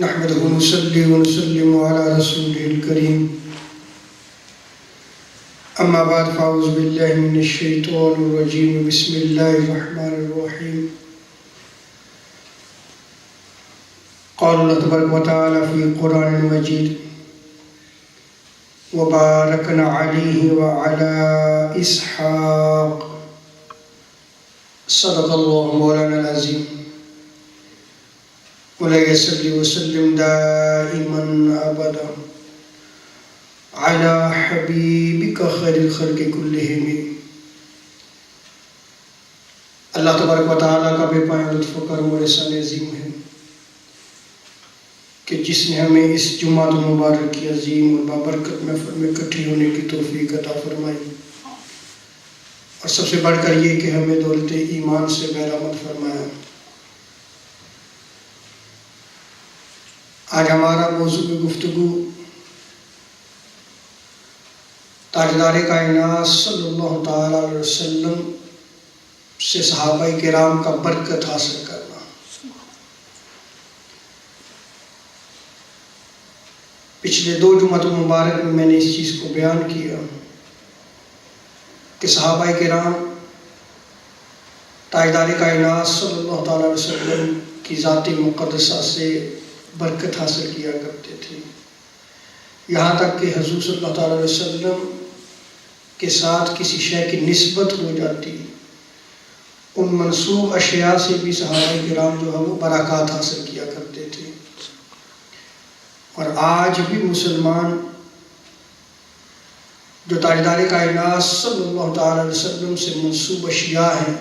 نحمده ونصلي ونسلم على رسوله الكريم أما بعد فأعوذ بالله من الشيطان الرجيم بسم الله الرحمن الرحيم قال الله تبارك وتعالى في القرآن المجيد وباركنا عليه وعلى إسحاق صدق الله مولانا العظيم ولا يصلي وسلم دائما أبدا على حبيبك خير الخلق كلهم. اللہ تبارک و تعالیٰ کا بے پایہ لطف و کرم و احسان عظیم ہے کہ جس نے ہمیں اس جمعہ مبارک کی عظیم اور بابرکت محفل میں اکٹھی ہونے کی توفیق عطا فرمائی، اور سب سے بڑھ کر یہ کہ ہمیں دولت ایمان سے بہرامد فرمایا. آج ہمارا موضوع گفتگو تاجدار کائنات صلی اللہ تعالیٰ علیہ وسلم سے صحابہ کرام کا برکت حاصل کرنا. پچھلے 2 جمعہ مبارک میں نے اس چیز کو بیان کیا کہ صحابہ کرام تاجدار کائنات صلی اللہ تعالیٰ علیہ وسلم کی ذات مقدسہ سے برکت حاصل کیا کرتے تھے، یہاں تک کہ حضور صلی اللہ تعالیٰ علیہ وسلم کے ساتھ کسی شے کی نسبت ہو جاتی، ان منسوب اشیاء سے بھی صحابہ کرام جو ہے وہ برکات حاصل کیا کرتے تھے. اور آج بھی مسلمان جو تاجدار کائنات صلی اللہ تعالیٰ علیہ وسلم سے منسوب اشیاء ہیں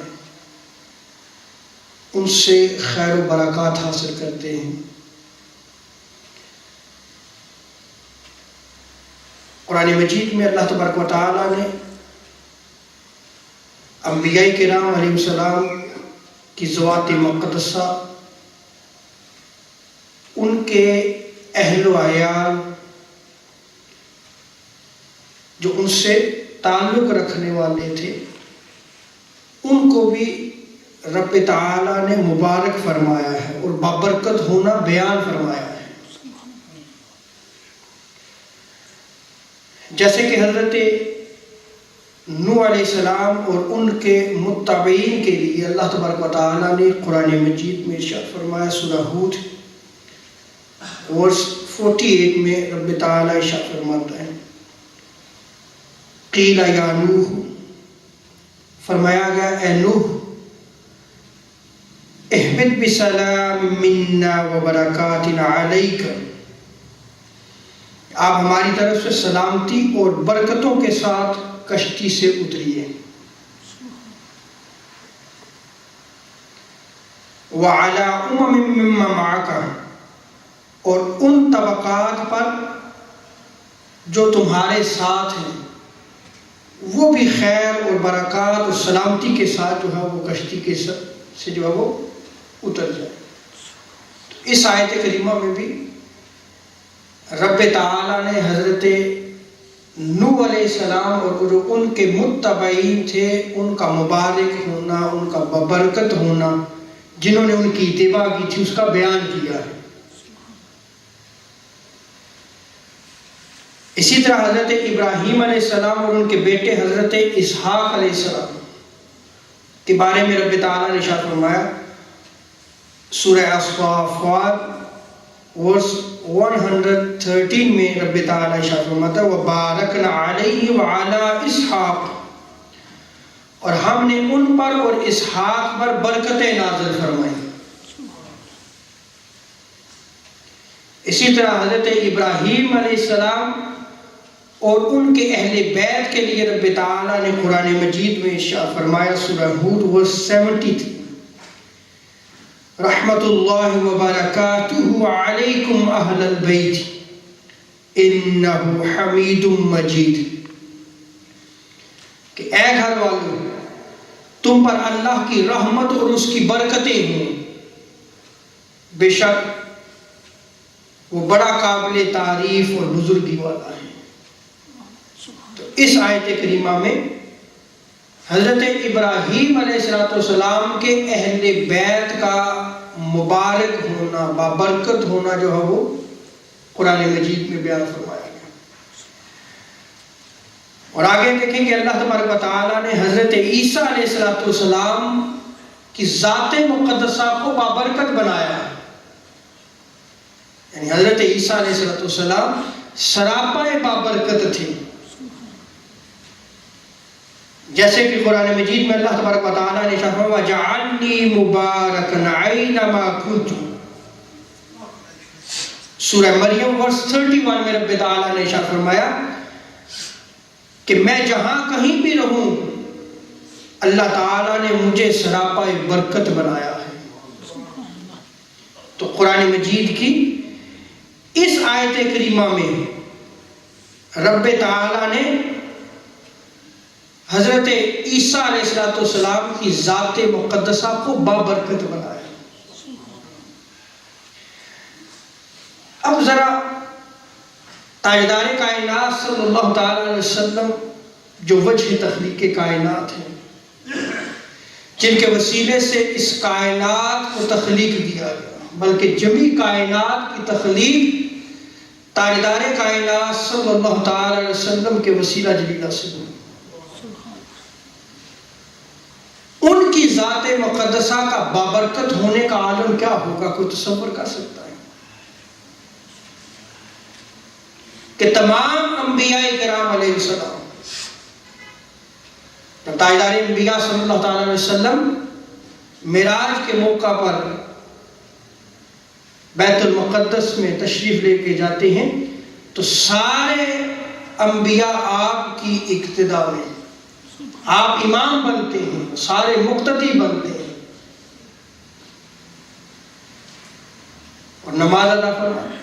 ان سے خیر و برکات حاصل کرتے ہیں. قرآن مجید میں اللہ تبارک و تعالیٰ نے انبیاء کرام علیہ السلام کی ذوات مقدسہ، ان کے اہل و عیال جو ان سے تعلق رکھنے والے تھے، ان کو بھی رب تعالیٰ نے مبارک فرمایا ہے اور بابرکت ہونا بیان فرمایا ہے. جیسے کہ حضرت نوح علیہ السلام اور ان کے متبعین کے لیے اللہ تبارک و تعالیٰ نے قرآن مجید میں ارشاد فرمایا. سورہ ہود ورس 48 میں رب تعالیٰ ارشاد فرماتا ہے، قیل یا نوح، فرمایا گیا اے نوح، اہبط بسلام منا وبرکات علیک، آپ ہماری طرف سے سلامتی اور برکتوں کے ساتھ کشتی سے اتریے. وَعَلَىٰ أُمَمٍ مِّمَّن مَّعَكَ، اور ان طبقات پر جو تمہارے ساتھ ہیں وہ بھی خیر اور برکات اور سلامتی کے ساتھ جو ہے وہ کشتی کے سے جو ہے وہ اتر جائے. اس آیت کریمہ میں بھی رب تعالیٰ نے حضرت نوح علیہ السلام اور جو ان کے متبعین تھے ان کا مبارک ہونا، ان کا ببرکت ہونا، جنہوں نے ان کی اتباع کی تھی، اس کا بیان کیا ہے. اسی طرح حضرت ابراہیم علیہ السلام اور ان کے بیٹے حضرت اسحاق علیہ السلام کے بارے میں رب تعالیٰ نے ارشاد فرمایا. سورہ الصافات ورس 113 میں رب تعالیٰ ارشاد فرماتا ہے وَبَارَكْنَا عَلَيْهِ وَعَلَىٰ إِسْحَاقَ، اور ہم نے ان پر اور اسحاق پر برکتیں نازل فرمائی. اسی طرح حضرت ابراہیم علیہ السلام اور ان کے اہل بیت کے لیے رب تعالیٰ نے قرآن مجید میں ارشاد فرمایا. سورہ ہود ورس 73، رحمت اللہ وبرکاتہ علیکم اہل البیت انہ حمید مجید، کہ اے گھر والوں، تم پر اللہ کی رحمت اور اس کی برکتیں ہوں، بے شک وہ بڑا قابل تعریف اور بزرگی والا ہے. تو اس آیت کریمہ میں حضرت ابراہیم علیہ السلام کے اہل بیت کا مبارک ہونا، بابرکت ہونا جو ہے وہ قرآن مجید میں بیان فرمایا گیا۔ اور آگے دیکھیں کہ اللہ تبارک و تعالیٰ نے حضرت عیسیٰ علیہ السلام کی ذات مقدسہ کو بابرکت بنایا، یعنی حضرت عیسیٰ علیہ السلام سراپا بابرکت تھے، جیسے کہ قرآن مجید میں اللہ تبارک و تعالیٰ نے فرمایا وَجَعَلْنِي مُبَارَكًا أَيْنَمَا كُنْتُ، سورہ مریم ورس 31 میں رب تعالیٰ نے ارشاد فرمایا کہ میں جہاں کہیں بھی رہوں اللہ تعالیٰ نے مجھے سراپا برکت بنایا ہے۔ تو قرآن مجید کی اس آیت کریمہ میں رب تعالیٰ نے حضرت عیسیٰ علیہ السلام کی ذات مقدسہ کو بابرکت بنایا۔ اب ذرا تاجدار کائنات صلی اللہ تعالی علیہ وسلم جو وجہ تخلیق کائنات ہیں، جن کے وسیلے سے اس کائنات کو تخلیق دیا گیا، بلکہ جمی کائنات کی تخلیق تاجدار کائنات صلی اللہ تعالی علیہ وسلم کے وسیلہ جلیلہ سے ہوئی۔ ان کی ذات مقدسہ کا بابرکت ہونے کا عالم کیا ہوگا، کوئی تصور کر سکتا ہے کہ تمام انبیاء کرام علیہ السلام، تاجدار انبیاء صلی اللہ تعالی علیہ وسلم معراج کے موقع پر بیت المقدس میں تشریف لے کے جاتے ہیں تو سارے انبیاء آپ کی اقتداء میں، آپ امام بنتے ہیں، سارے مقتدی بنتے ہیں اور نماز ادا فرماتے ہیں۔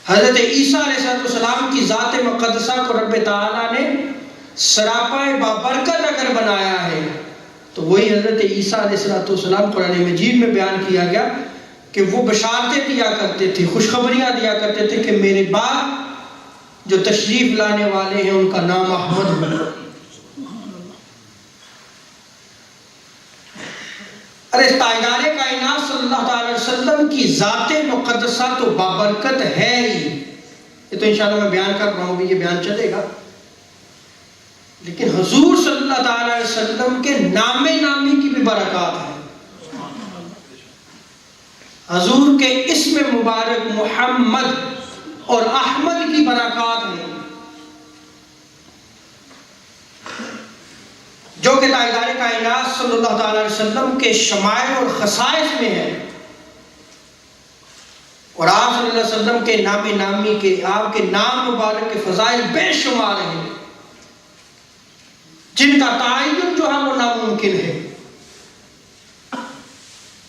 حضرت عیسیٰ علیہ السلام کی ذات مقدسہ کو رب تعالیٰ نے سراپا بابرکت اگر بنایا ہے تو وہی حضرت عیسیٰ علیہ السلام قرآن مجید میں بیان کیا گیا کہ وہ بشارتیں دیا کرتے تھے، خوشخبریاں دیا کرتے تھے کہ میرے بعد جو تشریف لانے والے ہیں ان کا نام احمد ہوگا۔ ارے تاجدار کائنات صلی اللہ تعالی علیہ وسلم کی ذات مقدسہ تو بابرکت ہے ہی، یہ تو انشاءاللہ میں بیان کر رہا ہوں، بھی یہ بیان چلے گا، لیکن حضور صلی اللہ تعالی علیہ وسلم کے نام نامی کی بھی برکات ہے۔ حضور کے اسم مبارک محمد اور احمد کی برکات ہیں، جو کہ تاجدار کائنات صلی اللہ تعالی علیہ وسلم کے شمائل اور خصائص میں ہے، اور آپ صلی اللہ علیہ وسلم کے نام نامی کے، آپ کے نام مبارک کے فضائل بے شمار ہیں، جن کا تعین جو ہے وہ ناممکن ہے،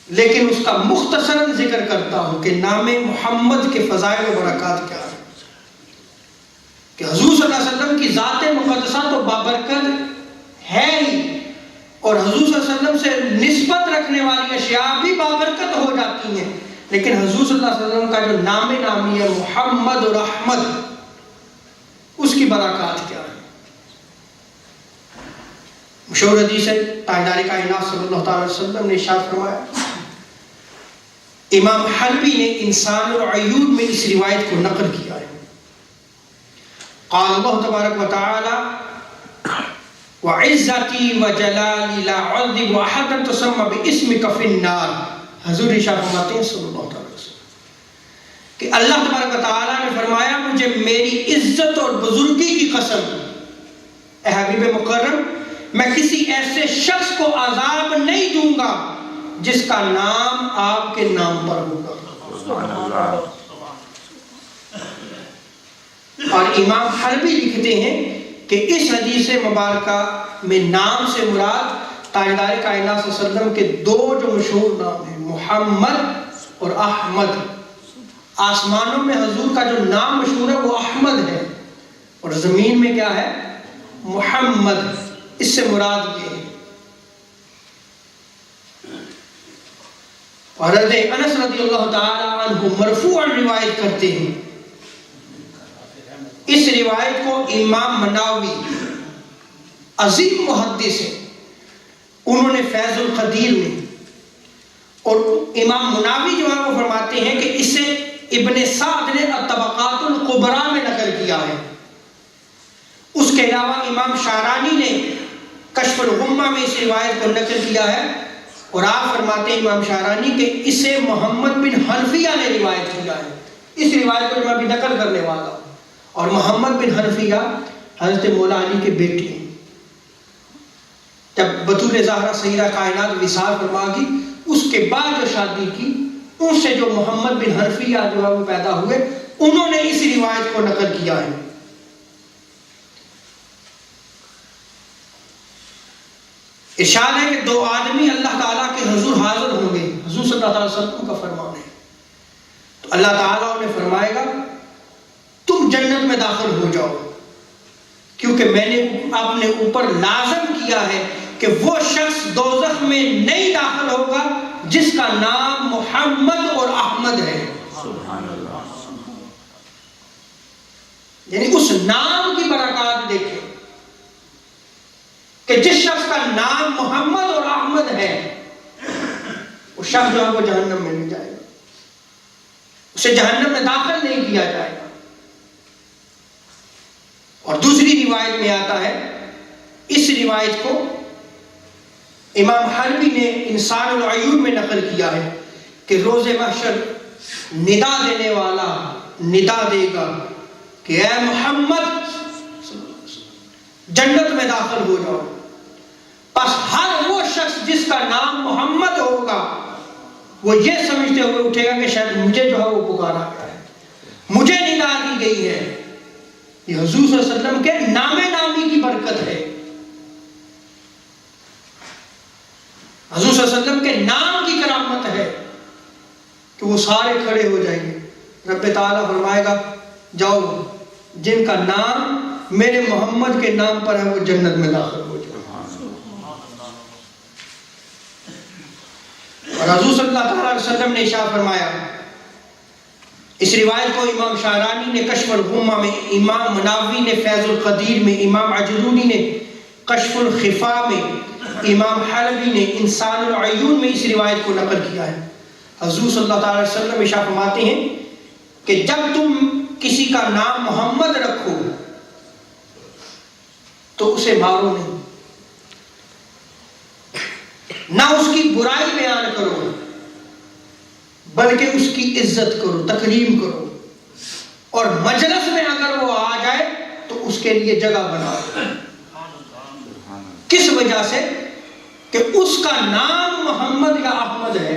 لیکن اس کا مختصراً ذکر کرتا ہوں کہ نام محمد کے فضائل و برکات کیا ہے، کہ حضور صلی اللہ علیہ وسلم کی ذات مقدسہ تو بابرکت ہے ہی، اور حضور صلی اللہ علیہ وسلم سے نسبت رکھنے والی اشیاء بھی بابرکت ہو جاتی ہیں، لیکن حضور صلی اللہ علیہ وسلم کا جو نام نامی ہے محمد اور احمد، اس کی برکات کیا ہے؟ مشہور حدیث ہے، تاجدار کائنات صلی اللہ تعالی علیہ وسلم نے ارشاد فرمایا، امام حلبی نے انسان العیون میں اس روایت کو نقل کیا ہے، قال اللہ تبارک و تعالی وعزتی وجلالی لا اعذب احدا تسمى باسمک فی النار، حضور ارشاد فرماتے ہیں صلی اللہ علیہ وسلم کہ اللہ تبارک و تعالی نے فرمایا مجھے میری عزت اور بزرگی کی قسم، اے حبیب مکرم میں کسی ایسے شخص کو عذاب نہیں دوں گا جس کا نام آپ کے نام پر ہوگا۔ اور امام حلبی لکھتے ہیں کہ اس حدیث مبارکہ میں نام سے مراد تاجدار کائنات صلی اللہ علیہ وسلم کے دو جو مشہور نام ہیں محمد اور احمد، آسمانوں میں حضور کا جو نام مشہور ہے وہ احمد ہے، اور زمین میں کیا ہے؟ محمد۔ اس سے مراد یہ ہے۔ حضرت انس رضی اللہ تعالی عنہ مرفوعاً روایت کرتے ہیں، اس روایت کو امام مناوی عظیم محدث ہیں، انہوں نے فیض القدیر میں اور امام مناوی جو ہے وہ فرماتے ہیں کہ اسے ابن سعد نے الطبقات الکبریٰ میں نقل کیا ہے۔ اس کے علاوہ امام شعرانی نے کشف الغمہ میں اس روایت کو نقل کیا ہے، اور آپ فرماتے ہیں امام شعرانی کہ اسے محمد بن حنفیہ نے روایت کیا ہے۔ اس روایت کو میں ابھی نقل کرنے والا ہوں، اور محمد بن حنفیہ حضرت مولا علی کے بیٹے ہیں۔ جب بطول زہرا سیدہ کائنات وصال فرما گئی، اس کے بعد جو شادی کی، ان سے جو محمد بن حنفیہ جو ہے وہ پیدا ہوئے، انہوں نے اس روایت کو نقل کیا ہے۔ ارشاد ہے کہ دو آدمی اللہ تعالیٰ کے حضور حاضر ہوں گے، حضور صلی اللہ علیہ وسلم کا فرمان ہے۔ تو اللہ تعالیٰ انہیں فرمائے گا تم جنت میں داخل ہو جاؤ، کیونکہ میں نے اپنے اوپر لازم کیا ہے کہ وہ شخص دوزخ میں نہیں داخل ہوگا جس کا نام محمد اور احمد ہے۔ سبحان اللہ، یعنی اس نام کی برکات دیکھیں کہ جس شخص کا نام محمد اور احمد ہے، وہ شخص جو ہے وہ جہنم میں نہیں جائے گا، اسے جہنم میں داخل نہیں کیا جائے گا۔ اور دوسری روایت میں آتا ہے، اس روایت کو امام حلبی نے انسان العیون میں نقل کیا ہے کہ روز محشر ندا دینے والا ندا دے گا کہ اے محمد جنت میں داخل ہو جاؤ۔ پس ہر وہ شخص جس کا نام محمد ہوگا وہ یہ سمجھتے ہوئے اٹھے گا کہ شاید مجھے جو ہے وہ پکارا گیا ہے، مجھے ندا دی گئی ہے۔ یہ حضور صلی اللہ علیہ وسلم کے نام نامی کی برکت ہے، حضور صلی اللہ علیہ وسلم کے نام کی کرامت ہے کہ وہ سارے کھڑے ہو جائیں گے۔ رب تعالیٰ فرمائے گا جاؤ جن کا نام میرے محمد کے نام پر ہے وہ جنت میں داخل ہو جائے۔ اور حضور صلی اللہ علیہ وسلم نے ارشاد فرمایا، اس روایت کو امام شعرانی نے کشف الغمہ میں، امام مناوی نے فیض القدیر میں، امام عجلونی نے کشف الخفا میں، امام حلبی نے انسان العیون میں اس روایت کو نقل کیا ہے۔ حضور صلی اللہ علیہ وسلم ارشاد فرماتے ہیں کہ جب تم کسی کا نام محمد رکھو تو اسے مارو نہیں، نہ اس کی برائی بیان کرو، بلکہ اس کی عزت کرو، تکریم کرو، اور مجلس میں اگر وہ آ جائے تو اس کے لیے جگہ بناؤ۔ کس وجہ سے؟ کہ اس کا نام محمد یا احمد ہے،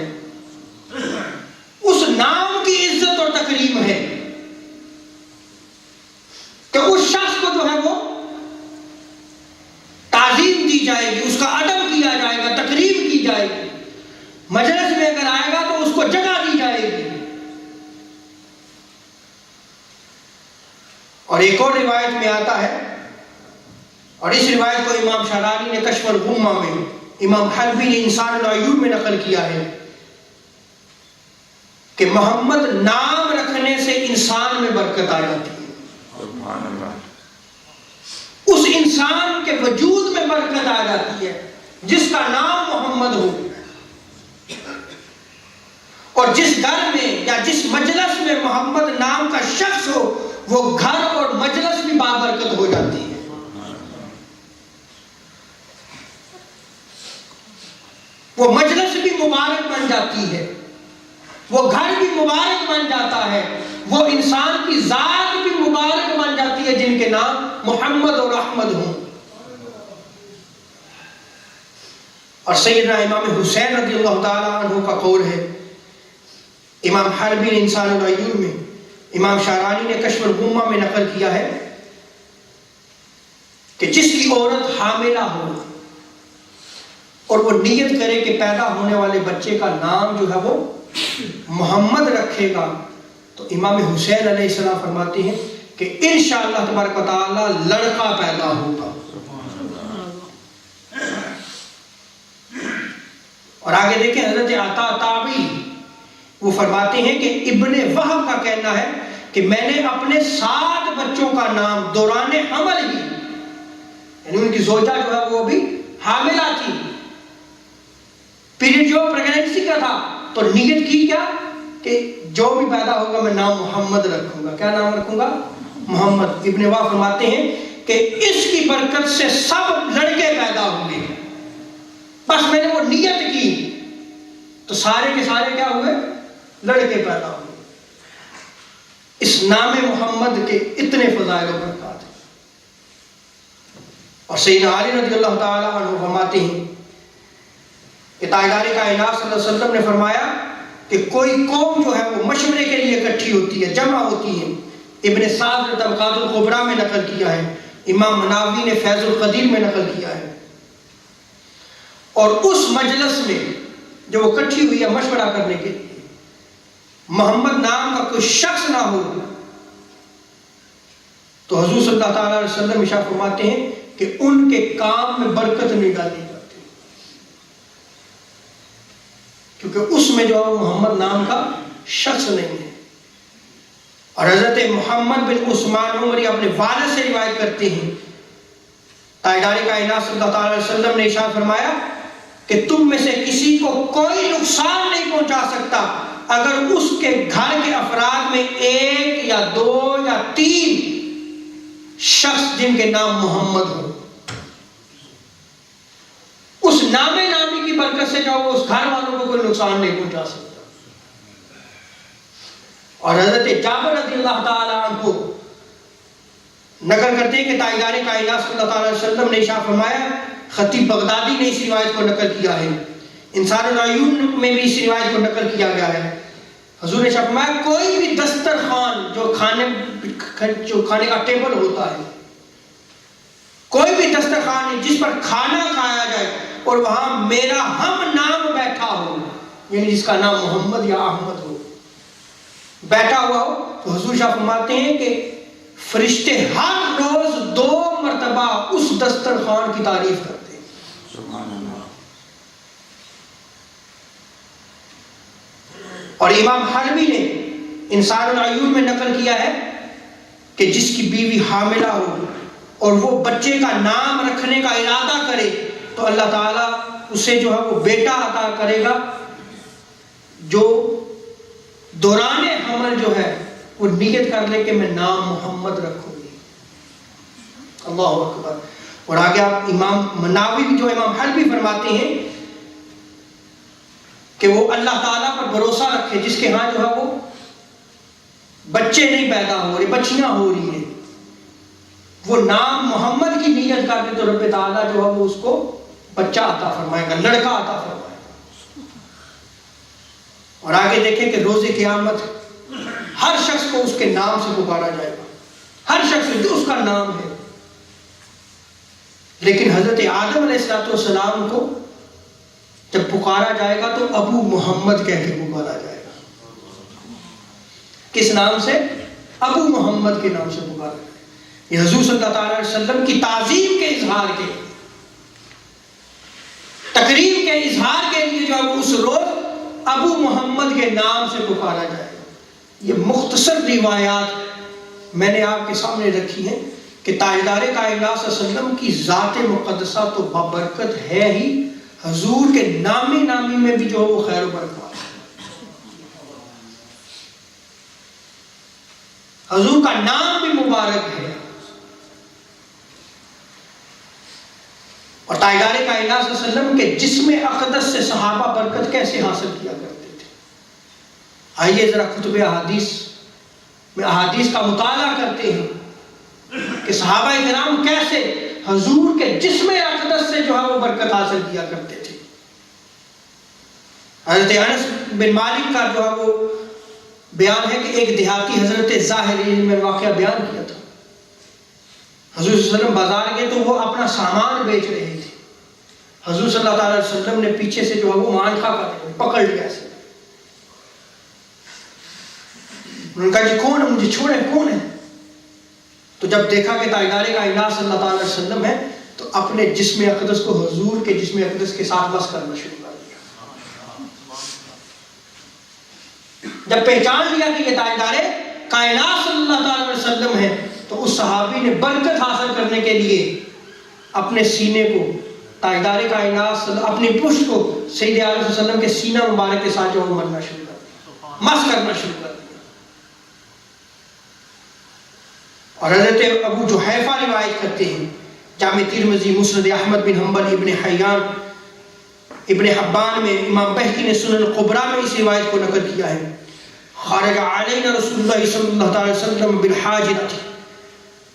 اس نام کی عزت اور تکریم ہے کہ اس شخص کو جو ہے وہ تعظیم دی جائے گی، اس کا ادب کیا جائے گا، تکریم کی جائے گی، مجلس میں اگر آئے گا تو اس کو جگہ دی جائے گی۔ اور ایک اور روایت میں آتا ہے، اور اس روایت کو امام شعرانی نے کشف الغمہ میں، امام حلبی نے انسان العیون میں نقل کیا ہے کہ محمد نام رکھنے سے انسان میں برکت آ جاتی ہے، سبحان اللہ، اس انسان کے وجود میں برکت آ جاتی ہے جس کا نام محمد ہو۔ اور جس گھر میں یا جس مجلس میں محمد نام کا شخص ہو وہ گھر اور مجلس بھی بابرکت ہو جاتی ہے۔ وہ مجلس بھی مبارک بن جاتی ہے، وہ گھر بھی مبارک بن جاتا ہے، وہ انسان کی ذات بھی مبارک بن جاتی ہے جن کے نام محمد اور احمد ہوں۔ اور سیدنا امام حسین رضی اللہ تعالیٰ عنہ کا قول ہے، امام حلبی نے انسان العیون میں، امام شعرانی نے کشف الغمہ میں نقل کیا ہے کہ جس کی عورت حاملہ ہو اور وہ نیت کرے کہ پیدا ہونے والے بچے کا نام جو ہے وہ محمد رکھے گا، تو امام حسین علیہ السلام فرماتے ہیں کہ انشاءاللہ تبارک و تعالی لڑکا پیدا ہوگا۔ اور آگے دیکھیں حضرت عطا تابعی وہ فرماتے ہیں کہ ابن وہب کا کہنا ہے کہ میں نے اپنے 7 بچوں کا نام دوران حمل ہی، یعنی ان کی زوجہ جو ہے وہ بھی حاملہ تھی، پیریڈ جو پریگننسی کا تھا، تو نیت کی کیا کہ جو بھی پیدا ہوگا میں نام محمد رکھوں گا. کیا نام رکھوں گا؟ محمد. ابن وہب فرماتے ہیں کہ اس کی برکت سے سب لڑکے پیدا ہوئے. بس میں نے وہ نیت کی تو سارے کے سارے کیا ہوئے؟ لڑکے پیدا ہوئے. اس نام محمد کے اتنے فضائل و برکات ہیں. اور سیدنا علی رضی اللہ تعالیٰ عنہ فرماتے ہیں کہ تاجدار کائنات صلی اللہ علیہ وسلم نے فرمایا کہ کوئی قوم جو ہے وہ مشورے کے لیے اکٹھی ہوتی ہے، جمع ہوتی ہے. ابن سعد نے طبقات الکبریٰ میں نقل کیا ہے، امام مناوی نے فیض القدیر میں نقل کیا ہے. اور اس مجلس میں جو وہ اکٹھی ہوئی ہے مشورہ کرنے کے لیے، محمد نام کا کوئی شخص نہ ہو تو حضور صلی اللہ تعالیٰ علیہ وسلم ارشاد فرماتے ہیں کہ ان کے کام میں برکت نہیں ڈالی جاتی، کیونکہ اس میں جو محمد نام کا شخص نہیں ہے. اور حضرت محمد بن عثمان عمری اپنے والد سے روایت کرتے ہیں، تاجدار کائنات صلی اللہ تعالیٰ علیہ وسلم نے ارشاد فرمایا کہ تم میں سے کسی کو کوئی نقصان نہیں پہنچا سکتا اگر اس کے گھر کے افراد میں ایک یا دو یا تین شخص جن کے نام محمد ہو. اس نام نامی کی برکت سے جو وہ اس گھر والوں کو کوئی نقصان نہیں پہنچا سکتا. اور حضرت جابر رضی اللہ تعالیٰ عنہ نقل کرتے ہیں کہ تاجدار کائنات صلی اللہ تعالیٰ علیہ وسلم نے ارشاد فرمایا، خطیب بغدادی نے اس روایت کو نقل کیا ہے، انسان العیون میں بھی اس روایت کو نقل کیا گیا ہے. حضور نے فرمایا کوئی بھی دسترخوان جو کھانے کا ٹیبل ہوتا ہے، کوئی بھی دسترخوان جس پر کھانا کھایا جائے اور وہاں میرا ہم نام بیٹھا ہو، یعنی جس کا نام محمد یا احمد ہو بیٹھا ہوا ہو، تو حضور شاہ فرماتے ہیں کہ فرشتے ہر روز 2 مرتبہ اس دسترخوان کی تعریف کرتے ہیں. سبحان اللہ. اور امام حلبی نے انسان العیون میں نقل کیا ہے کہ جس کی بیوی حاملہ ہو اور وہ بچے کا نام رکھنے کا ارادہ کرے تو اللہ تعالیٰ اسے جو ہے وہ بیٹا عطا کرے گا جو دوران حمل جو ہے وہ نیت کر لے کہ میں نام محمد رکھوں گی. اللہ اکبر. اور آگے آپ امام مناوی جو امام حلبی فرماتے ہیں کہ وہ اللہ تعالیٰ پر بھروسہ رکھے جس کے ہاں جو ہے وہ بچے نہیں پیدا ہو رہے، بچیاں ہو رہی ہیں، وہ نام محمد کی نیت کر کے تو رب تعالیٰ جو ہے وہ اس کو بچہ عطا فرمائے گا، لڑکا عطا فرمائے گا. اور آگے دیکھیں کہ روز قیامت ہر شخص کو اس کے نام سے پکارا جائے گا، ہر شخص جو اس کا نام ہے. لیکن حضرت آدم علیہ السلام کو جب پکارا جائے گا تو ابو محمد کہہ کے پکارا جائے گا. کس نام سے؟ ابو محمد کے نام سے پکارا جائے گا. یہ حضور صلی اللہ تعالیٰ علیہ وسلم کی تعظیم کے اظہار کے، تقریب کے اظہار کے لیے جو ہے اس روز ابو محمد کے نام سے پکارا جائے گا. یہ مختصر روایات میں نے آپ کے سامنے رکھی ہیں کہ تاجدار کائنات صلی اللہ علیہ وسلم کی ذات مقدسہ تو بابرکت ہے ہی، حضور کے نامی میں بھی جو وہ خیر و برکات ہے. حضور کا نام بھی مبارک ہے. اور تاجدار کائنات صلی اللہ علیہ وسلم کے جسم اقدس سے صحابہ برکت کیسے حاصل کیا کرتے تھے؟ آئیے ذرا کتب احادیث میں احادیث کا مطالعہ کرتے ہیں کہ صحابہ کرام کیسے حضور کے جسم اقدس سے جو ہے وہ برکت حاصل کیا کرتے تھے. حضرت انس بن مالک کا جو ہے وہ بیان ہے کہ ایک دیہاتی حضرت ظاہری میں واقعہ بیان کیا تھا. حضور صلی اللہ علیہ وسلم بازار گئے تو وہ اپنا سامان بیچ رہے تھے. حضور صلی اللہ تعالیٰ علیہ وسلم نے پیچھے سے جو ہے وہ مانکھا کر رہے پکڑ لیا اسے. انہوں نے کہا جی کون ہے؟ مجھے چھوڑیں، کون ہے؟ تو جب دیکھا کہ تاجدار کائنات صلی اللہ تعالیٰ علیہ وسلم ہے تو اپنے جسم اقدس کو حضور کے جسم اقدس کے ساتھ مس کرنا شروع کر دیا. جب پہچان لیا کہ یہ تاجدار کائنات صلی اللہ تعالیٰ علیہ وسلم ہے تو اس صحابی نے برکت حاصل کرنے کے لیے اپنے سینے کو تاجدار کائنات اپنی پشت کو سید عالم صلی اللہ علیہ وسلم کے سینہ مبارک کے ساتھ جو وہ ملنا شروع کر دیا، مس کرنا شروع کر دیا. اور حضرت ابو جحیفہ روایت کرتے ہیں، جامع ترمذی، مسند احمد بن حنبل، ابن حیان، ابن حبان میں، امام بہقی نے سنن القبریٰ میں اس روایت کو نقل کیا ہے. خرج علینا رسول اللہ صلی اللہ علیہ وسلم بالحاجۃ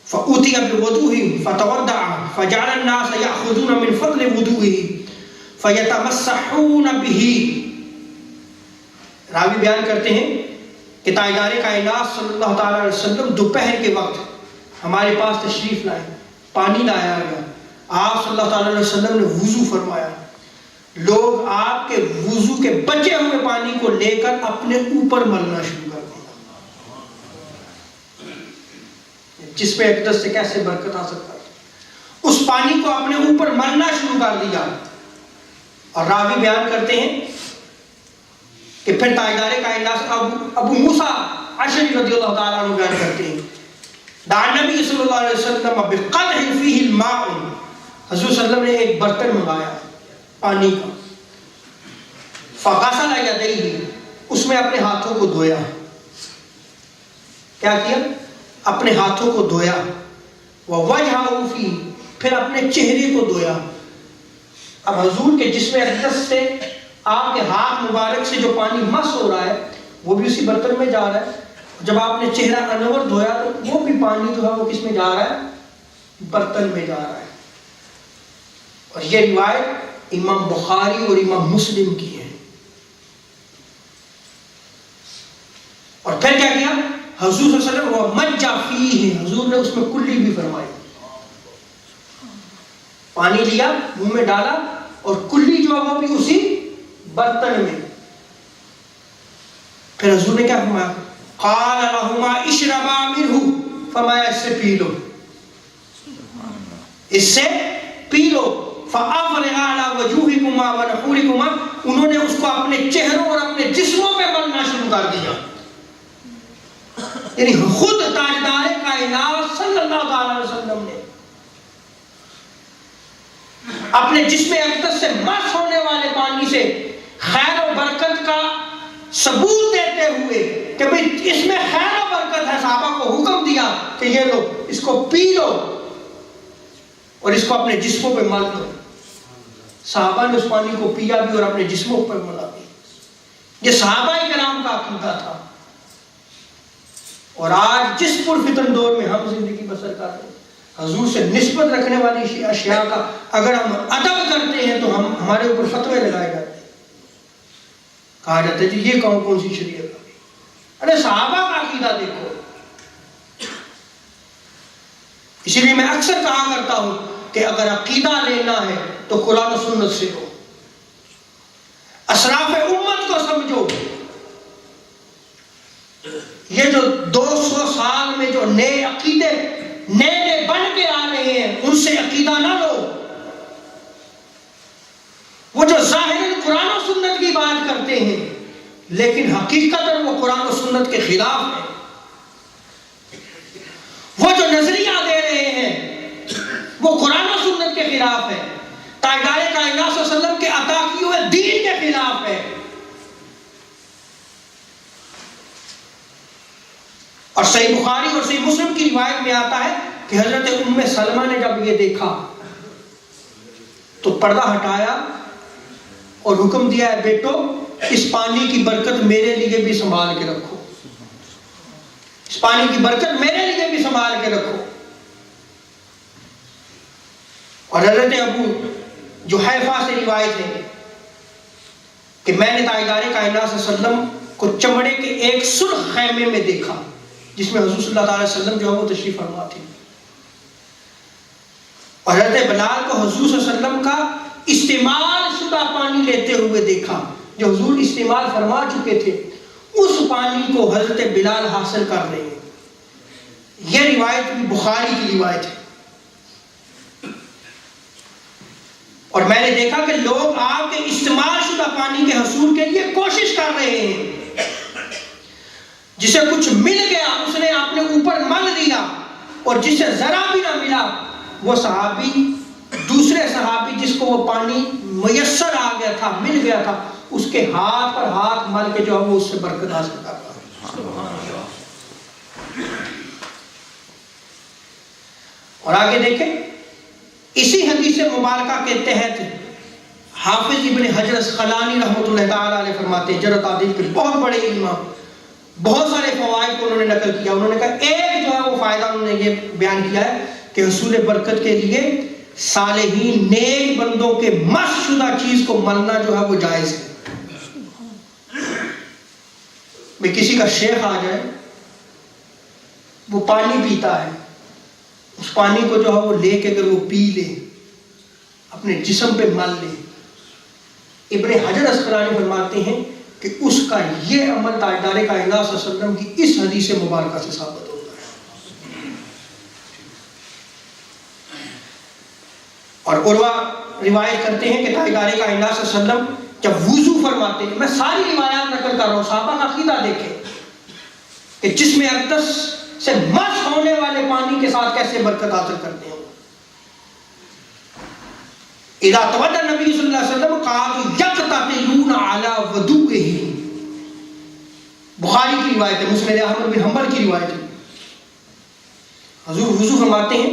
فأوتي بوضوءه فتودع فجعل الناس يأخذون من فضل وضوءه فيتمسحون به. راوی بیان کرتے ہیں کہ تاجدار کائنات صلی اللہ تعالی علیہ وسلم دوپہر کے وقت ہمارے پاس تشریف لائے، پانی لایا گیا، آپ صلی اللہ تعالی علیہ وسلم نے وضو فرمایا. لوگ آپ کے وضو کے بچے ہوئے پانی کو لے کر اپنے اوپر ملنا شروع کر دیا. جس پہ اقدس سے کیسے برکت آ سکتا ہے، اس پانی کو اپنے اوپر ملنا شروع کر دیا. اور راوی بیان کرتے ہیں کہ پھر تاجدار کائنات ابو موسیٰ اشعری رضی اللہ تعالیٰ عنہ بیان کرتے ہیں، دعا نبی صلی اللہ علیہ وسلم بقدح فیہ الماء، حضور صلی اللہ علیہ وسلم نے ایک برتن منگایا پانی کا، فغسل یدیہ، اس میں اپنے ہاتھوں کو دھویا. کیا کیا؟ اپنے ہاتھوں کو دھویا. ووجہہ فیہ، پھر اپنے چہرے کو دھویا. اب حضور کے جسم اقدس سے آپ کے ہاتھ مبارک سے جو پانی مس ہو رہا ہے وہ بھی اسی برتن میں جا رہا ہے. جب آپ نے چہرہ انور دھویا تو وہ بھی پانی جو ہے وہ کس میں جا رہا ہے؟ برتن میں جا رہا ہے. اور یہ روایت امام بخاری اور امام مسلم کی ہے. اور پھر کیا کیا؟ حضور صلی اللہ علیہ وسلم ومجّ فیہ، حضور نے اس میں کلی بھی فرمائی. پانی لیا، منہ میں ڈالا، اور کلی جو ہے وہ بھی اسی برتن میں. پھر حضور نے کیا فرمایا؟ قال لہما اشربا منہ، فرمایا اس سے پی لو، اس سے پی لو. فَأَفْرِغَا عَلَى وَجُوهِكُمَا وَنُحُورِكُمَا، انہوں نے اس کو اپنے چہروں اور اپنے جسموں پہ ملنا شروع کر دیا. یعنی خود تاجدار کائنات صلی اللہ علیہ وسلم نے اپنے جسم اقدس سے مس ہونے والے پانی سے خیر و برکت کا ثبوت دیتے ہوئے کہ بھئی اس میں خیر و برکت ہے، صحابہ کو حکم دیا کہ یہ لو، اس کو پی لو اور اس کو اپنے جسموں پہ مل دو. صحابہ نے اس پانی کو پیا بھی اور اپنے جسموں پر ملا بھی. یہ صحابہ کرام کا عقیدہ تھا. اور آج جس پرفتن دور میں ہم زندگی بسر کر رہے ہیں، حضور سے نسبت رکھنے والی اشیاء کا اگر ہم ادب کرتے ہیں تو ہمارے اوپر فتوے لگائے جاتے ہیں. کہا جاتا ہے جی یہ کون سی شریعت ہے؟ ارے صحابہ کا عقیدہ دیکھو. اسی لیے میں اکثر کہا کرتا ہوں کہ اگر عقیدہ لینا ہے تو قرآن و سنت سے ہو، اسلاف امت کو سمجھو. یہ جو 200 سال میں جو نئے عقیدے نئے بن کے آ رہے ہیں ان سے عقیدہ نہ لو. وہ جو ظاہر قرآن و سنت کی بات کرتے ہیں لیکن حقیقت وہ قرآن و سنت کے خلاف ہے. وہ جو نظریہ دے رہے ہیں وہ قرآن و سنت کے خلاف ہے، تاجدار کائنات صلی اللہ علیہ وسلم کے عطا کیے ہوئے دین کے خلاف ہے. اور صحیح بخاری اور صحیح مسلم کی روایت میں آتا ہے کہ حضرت ام سلمہ نے جب یہ دیکھا تو پردہ ہٹایا اور حکم دیا ہے بیٹو اس پانی کی برکت میرے لیے بھی سنبھال کے رکھو، اس پانی کی برکت میرے لیے بھی سنبھال کے رکھو. اور حضرت ابو جحیفہ سے روایت ہے کہ میں نے تاجدار کائنات صلی اللہ علیہ وسلم کو چمڑے کے ایک سرخ خیمے میں دیکھا جس میں حضور صلی اللہ علیہ وسلم جو ہے وہ تشریف فرما تھی. اور حضرت بلال کو حضور صلی اللہ علیہ وسلم کا استعمال شدہ پانی لیتے ہوئے دیکھا جو حضور استعمال فرما چکے تھے، اس پانی کو حضرت بلال حاصل کر رہے ہیں. یہ روایت بھی بخاری کی روایت ہے. اور میں نے دیکھا کہ لوگ آپ کے استعمال شدہ پانی کے حصول کے لیے کوشش کر رہے ہیں. جسے کچھ مل گیا اس نے اپنے اوپر مل دیا، اور جسے ذرا بھی نہ ملا وہ صحابی دوسرے صحابی جس کو وہ پانی میسر آ گیا تھا، مل گیا تھا، اس کے ہاتھ پر ہاتھ مل کے جو ہے وہ اس سے برکت حاصل کر رہا ہے۔ اور آگے دیکھیں، اسی حدیث مبارکہ کے تحت حافظ ابن حجر اسقلانی رحمۃ اللہ تعالی علیہ فرماتے ہیں، جرح و تعدیل کے بہت بڑے امام، بہت سارے فوائد کو انہوں نے نقل کیا۔ انہوں نے کہا ایک جو ہے وہ فائدہ انہوں نے یہ بیان کیا ہے کہ حصول برکت کے لیے صالحین نیک بندوں کے مس شدہ چیز کو ملنا جو ہے وہ جائز ہے۔ بھئی کسی کا شیخ آ جائے، وہ پانی پیتا ہے، اس پانی کو جو ہے وہ لے کے اگر وہ پی لے، اپنے جسم پہ مل لے، ابن حجر اسقلانی فرماتے ہیں کہ اس کا یہ عمل تاجدار کائنات صلی اللہ علیہ وسلم کی اس حدیث مبارکہ سے ثابت ہوتا ہے۔ اور عروہ روایت کرتے ہیں کہ تاجدار کائنات صلی اللہ علیہ وسلم جب وضو فرماتے ہیں، میں ساری روایات نقل کر رہا ہوں، صحابہ کا عقیدہ دیکھیں کہ جسم اقدس سے مس ہونے والے پانی کے ساتھ کیسے برکت حاصل کرتے ہیں۔ اذا توضأ النبی صلی اللہ علیہ وسلم قالوا یقتتلون علی وضوئہ، بخاری کی روایت ہے، مسند احمد بن حنبل کی روایت ہے۔ حضور وضو فرماتے ہیں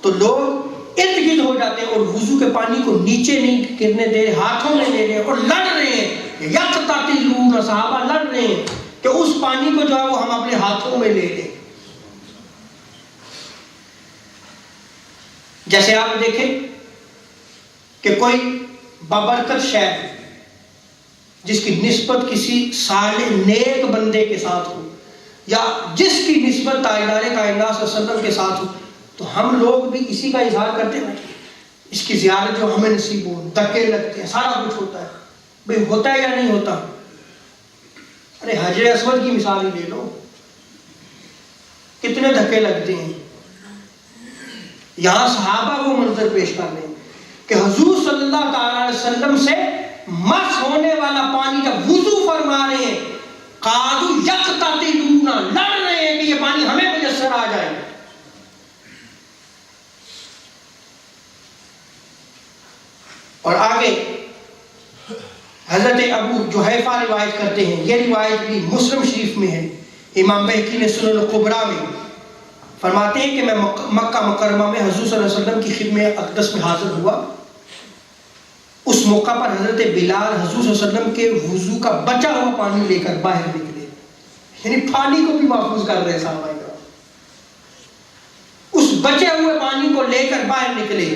تو لوگ ارد گرد ہو جاتے ہیں اور وضو کے پانی کو نیچے نہیں گرنے دے رہے، ہاتھوں میں لے رہے ہیں اور لڑ رہے ہیں، یقتتلون، صحابہ لڑ رہے ہیں کہ اس پانی کو جو ہے وہ ہم اپنے ہاتھوں میں لے لیں۔ جیسے آپ دیکھیں کہ کوئی بابرکت شے جس کی نسبت کسی صالح نیک بندے کے ساتھ ہو، یا جس کی نسبت تاجدار کائنات صلی اللہ علیہ وسلم کے ساتھ ہو، تو ہم لوگ بھی اسی کا اظہار کرتے ہیں، اس کی زیارت جو ہمیں نصیب ہو، دھکے لگتے ہیں، سارا کچھ ہوتا ہے۔ بھئی ہوتا ہے یا نہیں ہوتا؟ ارے حجر اسود کی مثال ہی لے لو، کتنے دھکے لگتے ہیں۔ یہاں صحابہ وہ منظر پیش کر رہے ہیں کہ حضور صلی اللہ تعالی علیہ وسلم سے مس ہونے والا پانی جب وضو فرما رہے ہیں، قالوا یقتتلون، لڑ رہے ہیں کہ یہ پانی ہمیں میسر آ جائے۔ اور آگے حضرت ابو جحیفہ روایت کرتے ہیں، یہ روایت بھی مسلم شریف میں ہے، امام بہقی نے سنن الکبریٰ میں فرماتے ہیں کہ میں مکہ مکرمہ میں حضور صلی اللہ علیہ وسلم کی خدمت اقدس میں حاضر ہوا۔ اس موقع پر حضرت بلال حضور صلی اللہ علیہ وسلم کے وضو کا بچا ہوا پانی لے کر باہر نکلے، یعنی پانی کو بھی محفوظ کر رہے صحابہ کرام، اس بچے ہوئے پانی کو لے کر باہر نکلے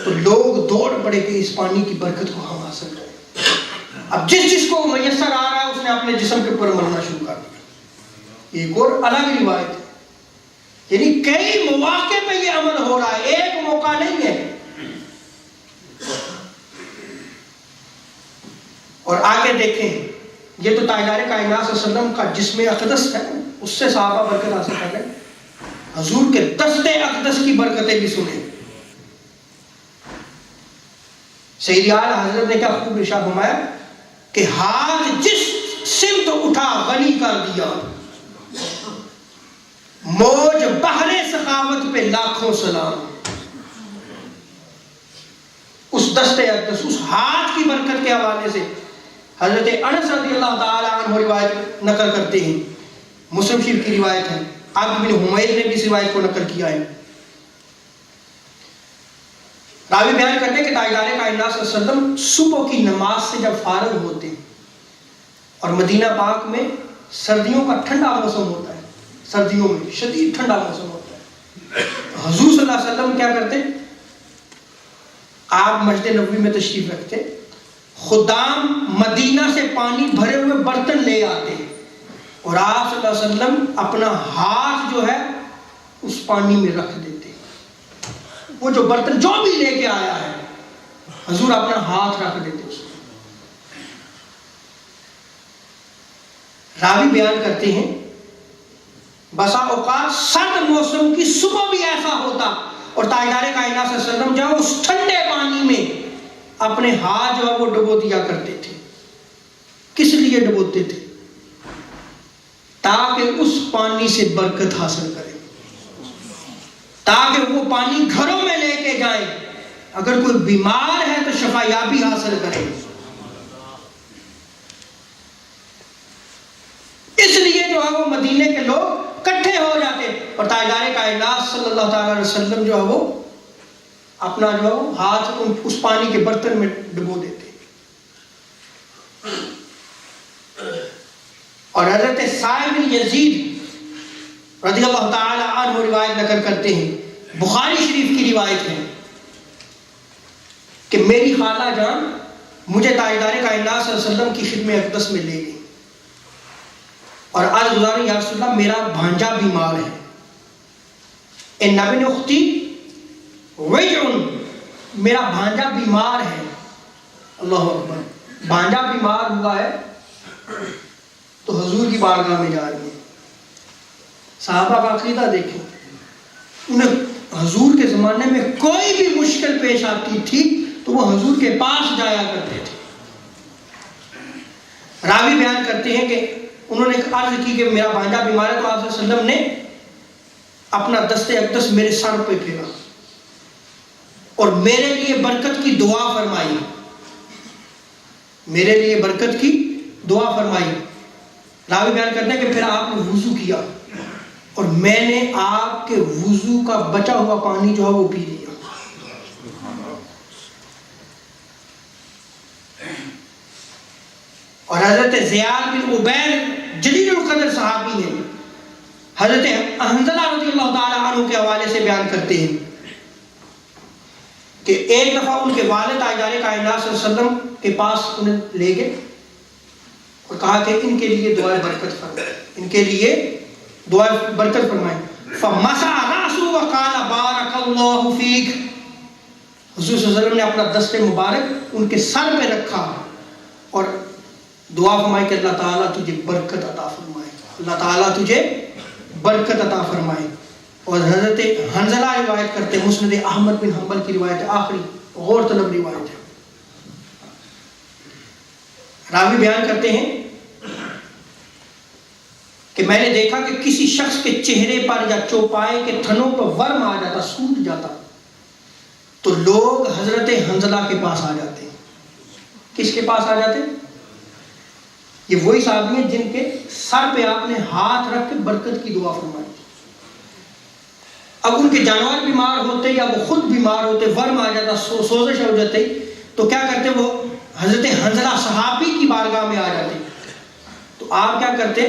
تو لوگ دوڑ پڑے کہ اس پانی کی برکت کو ہم حاصل کریں۔ اب جس جس کو میسر آ رہا ہے اس نے اپنے جسم کے اوپر ملنا شروع کر دیا۔ ایک اور الگ روایت ہے، یعنی کئی مواقع پہ یہ عمل ہو رہا ہے، ایک موقع نہیں ہے۔ اور آگے دیکھیں، یہ تو تاجدار کائنات صلی اللہ علیہ وسلم کا جسم اقدس ہے، اس سے صحابہ برکت حاصل کر رہے ہیں۔ حضور کے دست اقدس کی برکتیں بھی سنیں۔ سید اعلی حضرت نے کیا خوب ارشاد فرمایا کہ ہاتھ جس سمت اٹھا غنی کر دیا، موج بحر سخاوت پہ لاکھوں سلام۔ اس دست اقدس، اس ہاتھ کی برکت کے حوالے سے حضرت انس رضی اللہ تعالی عنہ روایت نقل کرتے ہیں، مسلم شریف کی روایت ہے، عبد بن حمید نے بھی اس روایت کو نقل کیا ہے۔ راوی بیان کرتے ہیں کہ تاجدار کائنات صلی اللہ علیہ وسلم صبح کی نماز سے جب فارغ ہوتے اور مدینہ پاک میں سردیوں کا ٹھنڈا موسم ہوتا ہے، سردیوں میں شدید ٹھنڈا موسم ہوتا ہے، حضور صلی اللہ علیہ وسلم کیا کرتے؟ آپ مسجد نبوی میں تشریف رکھتے، خدام مدینہ سے پانی بھرے ہوئے برتن لے آتے اور آپ صلی اللہ علیہ وسلم اپنا ہاتھ جو ہے اس پانی میں رکھ دیتے۔ وہ جو برتن جو بھی لے کے آیا ہے حضور اپنا ہاتھ رکھ دیتے اس میں۔ راوی بیان کرتے ہیں بسا اوقات سرد موسم کی صبح بھی ایسا ہوتا اور تاجدار کائنات صلی اللہ علیہ وسلم جب اس ٹھنڈے پانی میں اپنے ہاتھ جو ہے وہ ڈبو دیا کرتے تھے۔ کس لیے ڈبوتے تھے؟ تاکہ اس پانی سے برکت حاصل کرے۔ تاکہ وہ پانی گھروں میں لے کے جائیں، اگر کوئی بیمار ہے تو شفا یابی حاصل کرے۔ اس لیے جو ہے وہ مدینے کے لوگ کٹھے ہو جاتے اور تاجدار کائنات صلی اللہ تعالی علیہ وسلم جو ہے وہ اپنا جو ہے ہاتھ اس پانی کے برتن میں ڈبو دیتے۔ اور حضرت سائب بن یزید رضی اللہ تعالی عنہ روایت نقل کرتے ہیں، بخاری شریف کی روایت ہے کہ میری خالہ جان مجھے تاجدار کائنات صلی اللہ علیہ وسلم کی خدمت اقدس میں لے گئی اور عرض گزاری یا رسول اللہ میرا بھانجا بیمار ہے، ان ابن اختی وجعن، میرا بھانجا بیمار ہے۔ اللہ اکبر، بھانجا بیمار ہوا ہے تو حضور کی بارگاہ میں جا رہی ہے۔ صحابہ کا عقیدہ دیکھیں، انہیں حضور کے زمانے میں کوئی بھی مشکل پیش آتی تھی تو وہ حضور کے پاس جایا کرتے تھے۔ راوی بیان کرتے ہیں کہ انہوں نے عرض کی کہ میرا بھانجا بیمار ہے، تو آپ صلی اللہ علیہ وسلم نے اپنا دست اقدس میرے سر پہ پھیرا اور میرے لیے برکت کی دعا فرمائی، میرے لیے برکت کی دعا فرمائی۔ راوی بیان کرتے ہیں کہ پھر آپ نے وضو کیا اور میں نے آپ کے وضو کا بچا ہوا پانی جو ہے وہ پی لیا۔ اور حضرت زیاد بن عبید جلیل القدر صحابی ہیں، حضرت حنظلہ رضی اللہ تعالی عنہ کے حوالے سے بیان کرتے ہیں کہ ایک دفعہ ان کے والد تاجدار کائنات صلی اللہ علیہ وسلم کے پاس انہیں لے گئے اور کہا کہ ان کے لیے دعائے برکت فرمائیں، ان کے لیے دعائے برکت فرمائیں۔ فَمَسَعَ رَأْسُهُ وَقَالَ بَارَكَ اللَّهُ فِيكَ، حضور صلی اللہ علیہ وسلم نے اپنا دست مبارک ان کے سر پہ رکھا اور دعا فرمائی کہ اللہ تعالیٰ تجھے برکت عطا فرمائے، اللہ تعالیٰ تجھے برکت عطا فرمائے۔ اور حضرت حنظلہ روایت کرتے ہیں، مسند احمد بن حنبل کی روایت ہے، آخری غور طلب روایت ہے۔ راوی بیان کرتے ہیں کہ میں نے دیکھا کہ کسی شخص کے چہرے پر یا چوپائے کے تھنوں پر ورم آ جاتا، سوٹ جاتا، تو لوگ حضرت حنظلہ کے پاس آ جاتے۔ کس کے پاس آ جاتے؟ یہ وہی صحابی ہیں جن کے سر پہ آپ نے ہاتھ رکھ کے برکت کی دعا فرمائی۔ اب ان کے جانور بیمار ہوتے یا وہ خود بیمار ہوتے، ورم آ جاتا، سوزش ہو جاتے، تو کیا کرتے؟ وہ حضرت حنظلہ صحابی کی بارگاہ میں آ جاتے، تو آپ کیا کرتے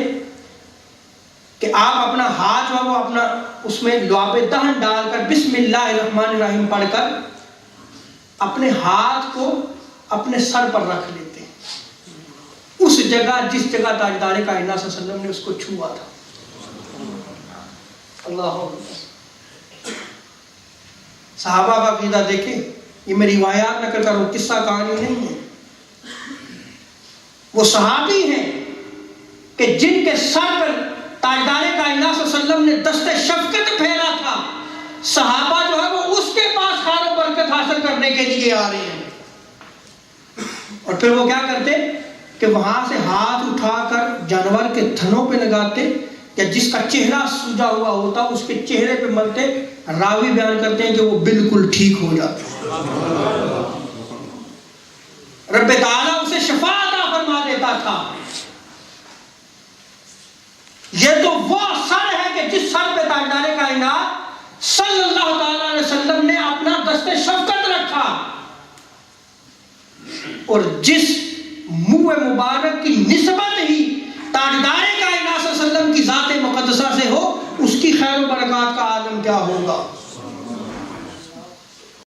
کہ آپ اپنا ہاتھ جو وہ اپنا اس میں لعاب دہن ڈال کر بسم اللہ الرحمن الرحیم پڑھ کر اپنے ہاتھ کو اپنے سر پر رکھ لیتے، اس جگہ جس جگہ تاجدار کائنات صلی اللہ علیہ وسلم نے اس کو چھوا تھا۔ اللہ صحابہ کا عقیدہ دیکھیں، یہ میں روایات نقل کر رہا ہوں، قصہ کہانی نہیں ہے۔ وہ صحابی ہیں کہ جن کے سر پر تاجدار کائنات صلی اللہ علیہ وسلم نے دست شفقت پھیرا تھا، صحابہ جو ہے وہ اس کے پاس خیر و برکت حاصل کرنے کے لیے آ رہے ہیں۔ اور پھر وہ کیا کرتے کہ وہاں سے ہاتھ اٹھا کر جانور کے تھنوں پہ لگاتے یا جس کا چہرہ سوجا ہوا ہوتا اس کے چہرے پہ ملتے۔ راوی بیان کرتے ہیں کہ وہ بالکل ٹھیک ہو جاتا، رب تعالیٰ اسے شفا عطا فرما دیتا تھا۔ یہ تو وہ سر ہے کہ جس سر پہ تاجدار کائنات صلی اللہ تعالی علیہ وسلم نے اپنا دست شفقت رکھا، اور جس منہ مبارک کی نسبت ہی تاجدار کائنات صلی اللہ علیہ وسلم کی ذات مقدسہ سے ہو، اس کی خیر و برکات کا عالم کیا ہوگا۔